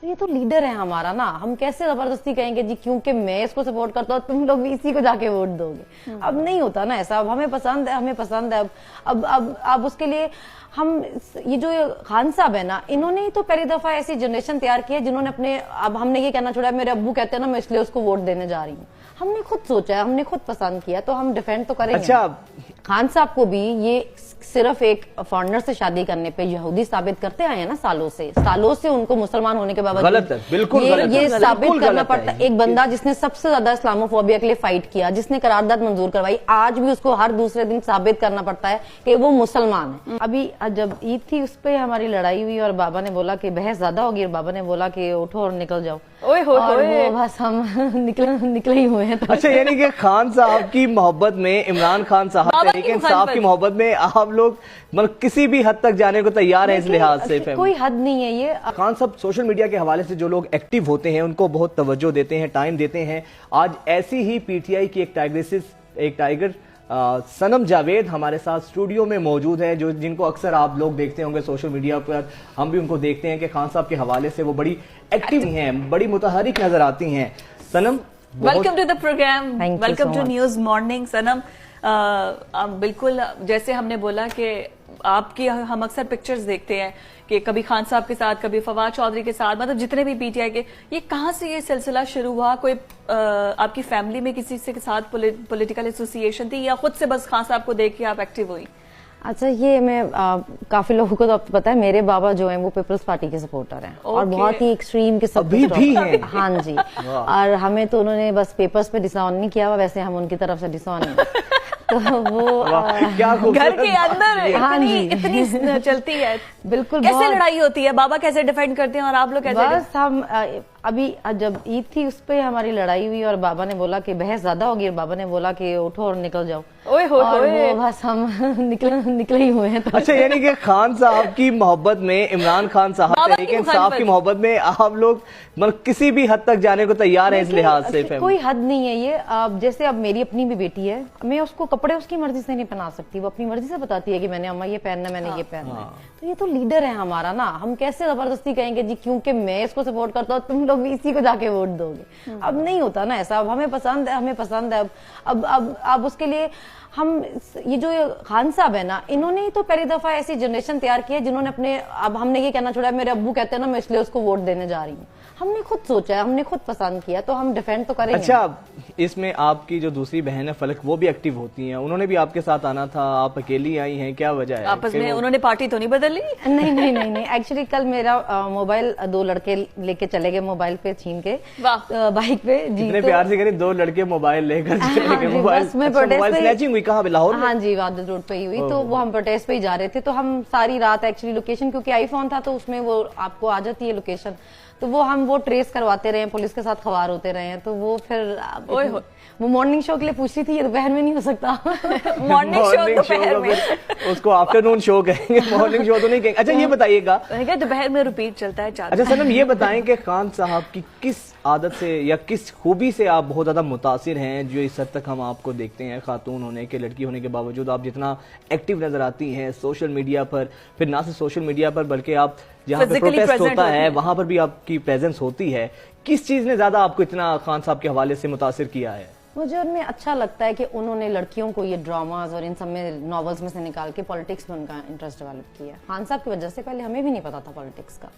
तो ये तो लीडर है हमारा ना, हम कैसे जबरदस्ती कहेंगे जी क्योंकि मैं इसको सपोर्ट करता हूँ तुम लोग भी इसी को जाके वोट दोगे। अब नहीं होता ना ऐसा। अब हमें पसंद है, हमें पसंद है। अब उसके लिए हम ये जो खान साहब है ना, इन्होंने ही तो पहली दफा ऐसी जनरेशन तैयार की है जिन्होंने अपने, अब हमने ये कहना छोड़ा मेरे अब्बू कहते हैं ना मैं इसलिए उसको वोट देने जा रही हूँ। हमने खुद सोचा है, हमने खुद पसंद किया, तो हम डिफेंड तो करेंगे। अच्छा, खान साहब को भी ये सिर्फ एक फॉरनर से शादी करने पे यहूदी साबित करते आए हैं ना, सालों से उनको मुसलमान होने के बावजूद गलत है, बिल्कुल ये साबित करना पड़ता है। एक बंदा जिसने सबसे ज्यादा इस्लामोफोबिया के लिए फाइट किया, जिसने करारदाद मंजूर करवाई, आज भी उसको हर दूसरे दिन साबित करना पड़ता है कि वो मुसलमान है। अभी जब ईद थी उस पर हमारी लड़ाई हुई और बाबा ने बोला कि बहस ज्यादा होगी और बाबा ने बोला कि उठो और निकल जाओ। और वो बस हम निकले ही हुए हैं। अच्छा, यानी कि खान साहब की मोहब्बत में, इमरान खान साहब तहरीक इंसाफ की मोहब्बत में आप लोग मतलब किसी भी हद तक जाने को तैयार है। इस लिहाज से कोई हद नहीं है ये। खान साहब सोशल मीडिया के हवाले से जो लोग एक्टिव होते हैं उनको बहुत तवज्जो देते हैं, टाइम देते हैं। आज ऐसी ही पीटीआई की एक टाइगर सनम जावेद हमारे साथ स्टूडियो में मौजूद है, जो जिनको अक्सर आप लोग देखते होंगे सोशल मीडिया पर। हम भी उनको देखते हैं कि खान साहब के हवाले से वो बड़ी एक्टिव हैं, बड़ी मुतहरिक नजर आती हैं। Sanam, welcome to the programme, welcome to news morning. Sanam, बिल्कुल जैसे हमने बोला कि आपकी हम अक्सर पिक्चर्स देखते हैं कि कभी खान साहब के साथ, कभी फवाद चौधरी के साथ, मतलब जितने भी पीटीआई के, ये कहाँ से ये सिलसिला शुरू हुआ? कोई आपकी फैमिली में किसी से के साथ पॉलिटिकल एसोसिएशन थी या खुद से बस खान साहब को देख के आप एक्टिव हुई? अच्छा, ये मैं काफी लोगों को तो अब पता है, मेरे बाबा जो हैं वो पीपल्स पार्टी के सपोर्टर हैं और बहुत ही एक्सट्रीम के अभी भी हैं। हाँ जी। और हमें तो उन्होंने बस पेपर्स पे डिसऑन नहीं किया हुआ, वैसे हम उनकी तरफ से डिसऑन नहीं। तो वो क्या घर के अंदर हाँ इतनी चलती है। बिल्कुल। कैसे लड़ाई होती है? बाबा कैसे डिफेंड करते हैं और आप लोग कैसे? बस हम अभी जब ईद थी उस पर हमारी लड़ाई हुई और बाबा ने बोला कि बहस ज्यादा होगी और बाबा ने बोला कि उठो और निकल जाओ। और वो बस हम निकले ही हुए हैं। अच्छा, यानी कि खान साहब की मोहब्बत में, इमरान खान साहब तहरीक इंसाफ की मोहब्बत में आप लोग मतलब किसी भी हद तक जाने को तैयार है। इस लिहाज से कोई हद नहीं है ये। जैसे अब मेरी अपनी भी बेटी है, मैं उसको कपड़े उसकी मर्जी से नहीं पहना सकती, वो अपनी मर्जी से बताती है कि मैंने अम्मा ये पहनना, मैंने ये पहनना है। तो ये तो लीडर है हमारा ना, हम कैसे जबरदस्ती कहेंगे जी क्योंकि मैं इसको सपोर्ट करता हूँ तुम लोग भी इसी को जाके वोट दोगे। अब नहीं होता ना ऐसा। अब हमें पसंद है, हमें पसंद है। अब उसके लिए हम ये जो खान साहब है ना, इन्होंने ही तो पहली दफा ऐसी जनरेशन तैयार की है जिन्होंने अपने, अब हमने ये कहना छोड़ा मेरे अब्बू कहते हैं ना मैं इसलिए उसको वोट देने जा रही हूँ। हमने खुद सोचा है, हमने खुद पसंद किया, तो हम डिफेंड तो करेंगे। अच्छा, इसमें आपकी जो दूसरी बहन है फलक, वो भी एक्टिव होती हैं, उन्होंने भी आपके साथ आना था, आप अकेली आई हैं, क्या वजह है? आपस में उन्होंने पार्टी तो नहीं बदली? नहीं। एक्चुअली कल मेरा मोबाइल दो लड़के लेके चले गए, मोबाइल पे छीन के बाइक पे। जितने प्यार से करें, दो लड़के मोबाइल लेकर मोबाइल स्नैचिंग हुई कहाँ? लाहौर? हाँ जी, वादद रोड पे ही हुई। तो वो हम प्रोटेस्ट पे ही जा रहे थे, तो हम सारी रात एक्चुअली लोकेशन, क्योंकि आईफोन था तो उसमें वो आपको आ जाती है लोकेशन, तो वो ट्रेस करवाते रहे, पुलिस के साथ खवार होते रहे हैं। तो वो फिर वो मॉर्निंग शो के लिए पूछ रही थी, ये दोपहर में नहीं हो सकता। मॉर्निंग शो दोपहर में, उसको आफ्टरनून शो कहेंगे, मॉर्निंग शो तो नहीं कहेंगे। अच्छा, ये बताइएगा, दोपहर में रिपीट चलता है। अच्छा सनम, ये बताएं कि खान साहब की किस आदत से या किस खूबी से आप बहुत ज्यादा मुतासिर हैं, जो इस हद तक हम आपको देखते हैं, खातून होने के, लड़की होने के बावजूद आप जितना एक्टिव नजर आती हैं सोशल मीडिया पर, फिर ना सिर्फ सोशल मीडिया पर बल्कि आप जहाँ पे प्रोटेस्ट होता है वहां पर भी आपकी प्रेजेंस होती है। किस चीज ने ज्यादा आपको इतना खान साहब के हवाले से मुतासिर किया है? मुझे उनमें अच्छा लगता है कि उन्होंने लड़कियों को ये ड्रामाज और इन सब में, नॉवेल्स में से निकाल के पॉलिटिक्स में उनका इंटरेस्ट डेवलप किया। खान साहब की वजह से पहले हमें भी नहीं पता था पॉलिटिक्स का।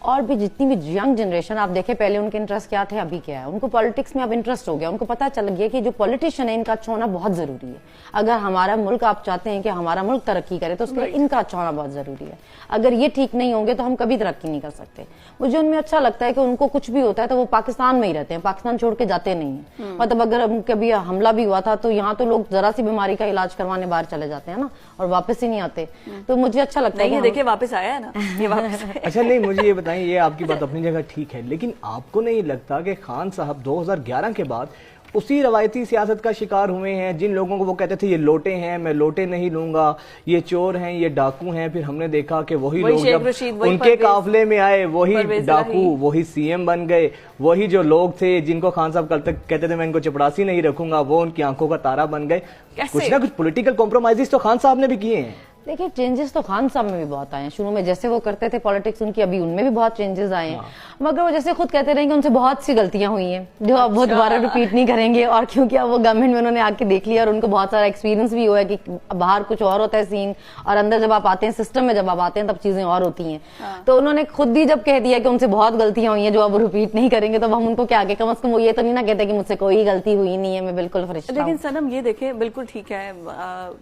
और भी जितनी भी यंग जनरेशन आप देखें, पहले उनके इंटरेस्ट क्या थे, अभी क्या है, उनको पॉलिटिक्स में अब इंटरेस्ट हो गया। उनको पता चल गया कि जो पॉलिटिशियन है इनका अच्छा होना बहुत जरूरी है। अगर हमारा मुल्क, आप चाहते हैं कि हमारा मुल्क तरक्की करे, तो उसके लिए इनका अच्छा होना बहुत जरूरी है। अगर ये ठीक नहीं होंगे तो हम कभी तरक्की नहीं कर सकते। मुझे उनमें अच्छा लगता है कि उनको कुछ भी होता है तो वो पाकिस्तान में ही रहते हैं, पाकिस्तान छोड़ के जाते नहीं है। मतलब अगर कभी हमला भी हुआ था तो यहाँ तो लोग जरा सी बीमारी का इलाज करवाने बाहर चले जाते हैं ना, और वापस ही नहीं आते। तो मुझे अच्छा लगता है। देखिए वापस आया है ना, ये वापस। अच्छा, नहीं, मुझे ये बताएं, ये आपकी बात अपनी जगह ठीक है, लेकिन आपको नहीं लगता कि खान साहब 2011 के बाद उसी रवायती सियासत का शिकार हुए हैं? जिन लोगों को वो कहते थे ये लोटे हैं, मैं लोटे नहीं लूंगा, ये चोर हैं, ये डाकू हैं, फिर हमने देखा कि वही लोग जब उनके काफिले में आए, वही डाकू, वही सीएम बन गए। वही जो लोग थे जिनको खान साहब कल तक कहते थे मैं इनको चपड़ासी नहीं रखूंगा, वो उनकी आंखों का तारा बन गए। कुछ ना कुछ पॉलिटिकल कॉम्प्रोमाइजेस तो खान साहब ने भी किए हैं। देखिए चेंजेस तो खान साहब में भी बहुत आए हैं। शुरू में जैसे वो करते थे पॉलिटिक्स उनकी, अभी उनमें भी बहुत चेंजेस आए हैं। मगर वो जैसे खुद कहते रहे कि उनसे बहुत सी गलतियां हुई हैं जो अब वो दोबारा रिपीट नहीं करेंगे, और क्योंकि अब वो गवर्नमेंट में उन्होंने आके देख लिया और उनको बहुत सारा एक्सपीरियंस भी हुआ है कि बाहर कुछ और होता है सीन, और अंदर जब आप आते हैं, सिस्टम में जब आप आते हैं, तब चीजें और होती हैं। तो उन्होंने खुद ही जब कह दिया कि उनसे बहुत गलतियां हुई हैं जो अब रिपीट नहीं करेंगे, तो हम उनको क्या आगे, कम से कम वो ये तो नहीं ना कहते कि मुझसे कोई गलती हुई नहीं है, मैं बिल्कुल फरिश्ता हूं। लेकिन सनम ये देखें, बिल्कुल ठीक है,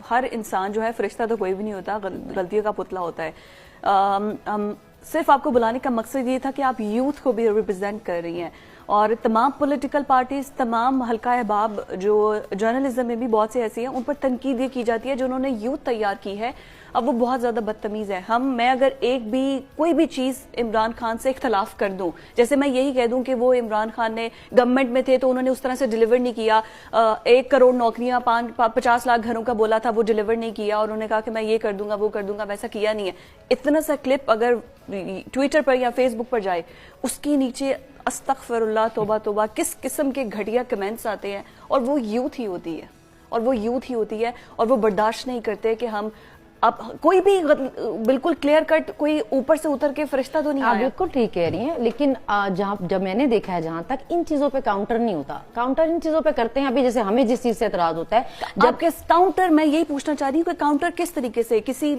हर इंसान जो है फरिश्ता तो कोई भी नहीं होता, गलतियों का पुतला होता है। सिर्फ आपको बुलाने का मकसद ये था कि आप यूथ को भी रिप्रेजेंट कर रही हैं, और तमाम पॉलिटिकल पार्टीज, तमाम हल्का अहबाब जो जर्नलिज्म में भी बहुत से ऐसी हैं, उन पर तनकीद ये की जाती है जो उन्होंने यूथ तैयार की है, अब वो बहुत ज्यादा बदतमीज है। मैं अगर एक भी कोई भी चीज इमरान खान से इख्तलाफ कर दूं, जैसे मैं यही कह दूं कि वो इमरान खान ने गवर्नमेंट में थे तो उन्होंने उस तरह से डिलीवर नहीं किया, 1 करोड़ नौकरियां, 50 लाख घरों का बोला था, वो डिलीवर नहीं किया, और उन्होंने कहा कि मैं ये कर दूंगा, वो कर दूंगा, वैसा किया नहीं है। इतना सा क्लिप अगर ट्विटर पर या फेसबुक पर जाए, उसके नीचे अस्तगफिरुल्लाह, तौबा तौबा, किस किस्म के घटिया कमेंट्स आते हैं, और वो यूथ ही होती है, और वो बर्दाश्त नहीं करते कि हम अब कोई भी बिल्कुल क्लियर कट कोई ऊपर से उतर के फरिश्ता तो नहीं आया। बिल्कुल ठीक कह रही हैं, लेकिन जब मैंने देखा है, जहां तक इन चीजों पे काउंटर नहीं होता, काउंटर इन चीजों पे करते हैं। अभी जैसे हमें जिस चीज से एतराज होता है, जबकि काउंटर, मैं यही पूछना चाह रही हूँ कि काउंटर किस तरीके से, किसी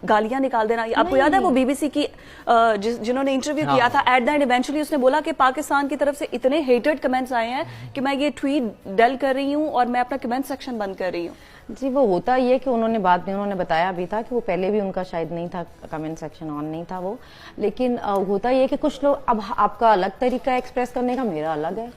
गालियां निकाल देना। आपको याद है वो बीबीसी की जिन्होंने इंटरव्यू किया था, एट द एंड इवेंचुअली उसने बोला कि पाकिस्तान की तरफ से इतने हेटेड कमेंट्स आए हैं कि मैं ये ट्वीट डेल कर रही हूँ और मैं अपना कमेंट सेक्शन बंद कर रही हूँ। जी, वो होता ये कि उन्होंने बाद में उन्होंने बताया भी था कि वो पहले भी उनका शायद नहीं था, कमेंट सेक्शन ऑन नहीं था वो, लेकिन होता ये कि कुछ लोग, अब आपका अलग तरीका एक्सप्रेस करने का, मेरा अलग है,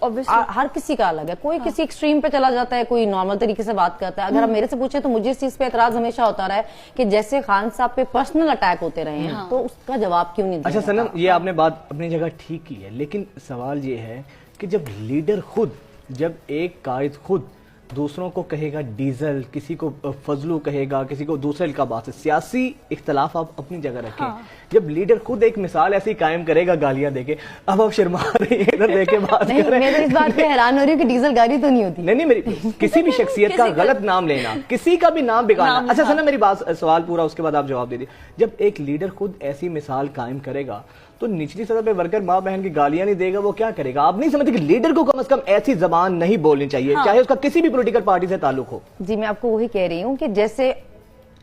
हर किसी का अलग है। कोई किसी एक्सट्रीम पे चला जाता है, कोई नॉर्मल तरीके से बात करता है। अगर आप मेरे से पूछे तो मुझे इस चीज पे एतराज हमेशा होता रहा है कि जैसे खान साहब पे पर्सनल अटैक होते रहे हैं, तो उसका जवाब क्यों नहीं दिया? अच्छा सनम, ये आपने बात अपनी जगह ठीक की है, लेकिन सवाल ये है कि जब लीडर खुद, जब एक कायद खुद दूसरों को कहेगा डीजल, किसी को फजलू कहेगा, किसी को दूसरे अलकाबात से, सियासी इख्तलाफ आप अपनी जगह रखें। हाँ। जब लीडर खुद एक मिसाल ऐसी कायम करेगा गालियां देके, अब आप शर्मा रही हैं इधर देके बात कर रहे हैं। मैं तो इस बात पे हैरान हो रही हूँ कि डीजल गाड़ी तो नहीं होती। नहीं, मेरी किसी भी शख्सियत का गलत नाम लेना, किसी का भी नाम बिगाड़ना। अच्छा सना, मेरी बात, सवाल पूरा, उसके बाद आप जवाब दे दीजिए। जब एक लीडर खुद ऐसी मिसाल कायम करेगा तो निचली सतह पे वर्कर माँ बहन की गालियां नहीं देगा, वो क्या करेगा? आप नहीं समझते कि लीडर को कम से कम ऐसी जबान नहीं बोलनी चाहिए? हाँ। चाहे उसका किसी भी पॉलिटिकल पार्टी से ताल्लुक हो। जी, मैं आपको वही कह रही हूँ कि जैसे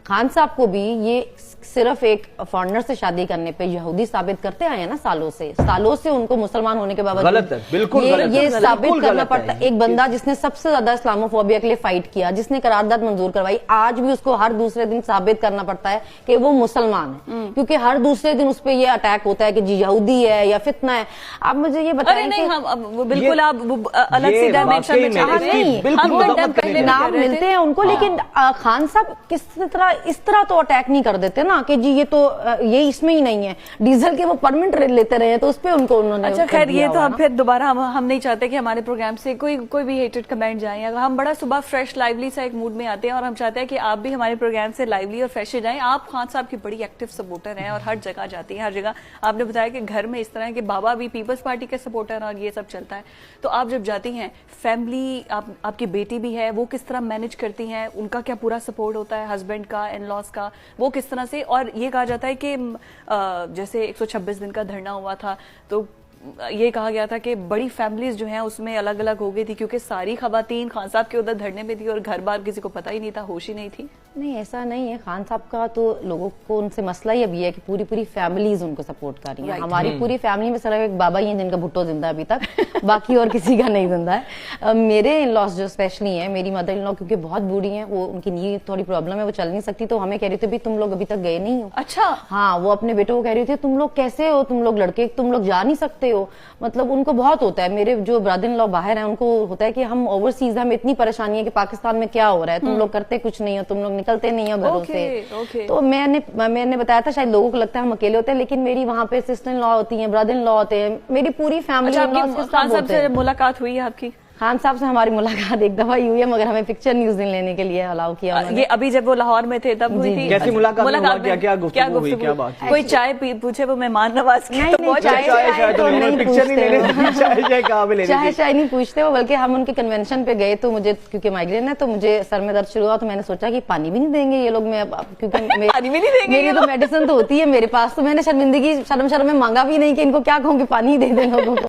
खान साहब को भी ये सिर्फ एक फॉरेनर से शादी करने पे यहूदी साबित करते आए हैं ना, सालों से उनको मुसलमान होने के बावजूद गलत है, बिल्कुल ये साबित करना पड़ता है। एक बंदा जिसने सबसे ज्यादा इस्लामोफोबिया के लिए फाइट किया, जिसने करारदाद मंजूर करवाई, आज भी उसको हर दूसरे दिन साबित करना पड़ता है कि वो मुसलमान है, क्योंकि हर दूसरे दिन उस पर ये अटैक होता है कि जी यहूदी है या फितना है। आप मुझे ये बताएं कि बिल्कुल आप अलग सी डायमेंशन में नाम मिलते हैं उनको, लेकिन खान साहब इस तरह तो अटैक नहीं कर देते ना कि जी ये इसमें ही नहीं है, डीजल के वो परमिट लेते रहे तो उस पे उन्होंने। अच्छा खैर, ये तो हम फिर दोबारा हम नहीं चाहते कि हमारे प्रोग्राम से कोई भी हेटेड कमेंट जाए। अगर हम बड़ा सुबह फ्रेश लाइवली सा एक मूड में आते हैं और हम चाहते हैं कि आप भी हमारे प्रोग्राम से लाइवली और फ्रेश जाएं। आप खान साहब की बड़ी एक्टिव सपोर्टर हैं और हर जगह जाती हैं, हर जगह आपने बताया कि घर में इस तरह के बाबा भी पीपल्स पार्टी के सपोर्टर और ये सब चलता है। तो आप जब जाती हैं, फैमिली, आपकी बेटी भी है, वो किस तरह मैनेज करती हैं? उनका क्या पूरा सपोर्ट होता है, हस्बैंड का, इन लॉज का, वो किस तरह से? और ये कहा जाता है कि जैसे 126 दिन का धरना हुआ था तो ये कहा गया था कि बड़ी फैमिलीज जो हैं उसमें अलग अलग हो गई थी, क्योंकि सारी खवातीन खान साहब के उधर धरने में थी और घर बार किसी को पता ही नहीं था, होश ही नहीं थी। नहीं, ऐसा नहीं है। खान साहब का तो लोगों को उनसे मसला ही अभी है कि पूरी फैमिलीज उनको सपोर्ट कर रही है। हमारी पूरी फैमिली में सिर्फ एक बाबा ही है जिनका भुट्टो जिंदा है अभी तक, बाकी और किसी का नहीं जिंदा है। मेरे इन लॉस जो स्पेशली है, मेरी मदर इन लॉ क्योंकि बहुत बूढ़ी है, वो उनकी नी थोड़ी प्रॉब्लम है, वो चल नहीं सकती, तो हमें कह रही थी तुम लोग अभी तक गए नहीं हो। अच्छा। हाँ, वो अपने बेटों को कह रही थी तुम लोग कैसे हो, तुम लोग लड़के, तुम लोग जा नहीं सकते हो। मतलब उनको बहुत होता है, मेरे जो ब्रदर इन लॉ बाहर हैं उनको होता है कि हम ओवरसीज, हमें इतनी परेशानी है कि पाकिस्तान में क्या हो रहा है, तुम लोग करते कुछ नहीं हो, तुम लोग निकलते नहीं हो घरों से। तो मैंने बताया था, शायद लोगों को लगता है हम अकेले होते हैं, लेकिन मेरी वहाँ पे सिस्टर इन लॉ होती है, ब्रदर इन लॉ होते हैं, मेरी पूरी फैमिली। खान साहब से मुलाकात हुई है आपकी? खान साहब से हमारी मुलाकात एक दफा हुई है, मगर हमें पिक्चर न्यूज लेने के लिए अलाउ किया उन्होंने। ये अभी जब वो लाहौर में थे तब हुई थी? कैसी मुलाकात में हुआ, क्या गुफ्तगू हुई, क्या बात? कोई चाय पूछे वो मेहमान नवाज की? चाय तो नहीं पूछते, चाय नहीं पूछते वो, बल्कि हम उनके कन्वेंशन पे गए तो मुझे क्योंकि माइग्रेन है तो मुझे सर में दर्द शुरू हुआ, तो मैंने सोचा कि पानी भी नहीं देंगे ये लोग, मैं क्योंकि मेरी तो मेडिसिन तो होती है मेरे पास, तो मैंने शर्म में मांगा भी नहीं कि इनको क्या कहूँ कि पानी दे दें लोगों को।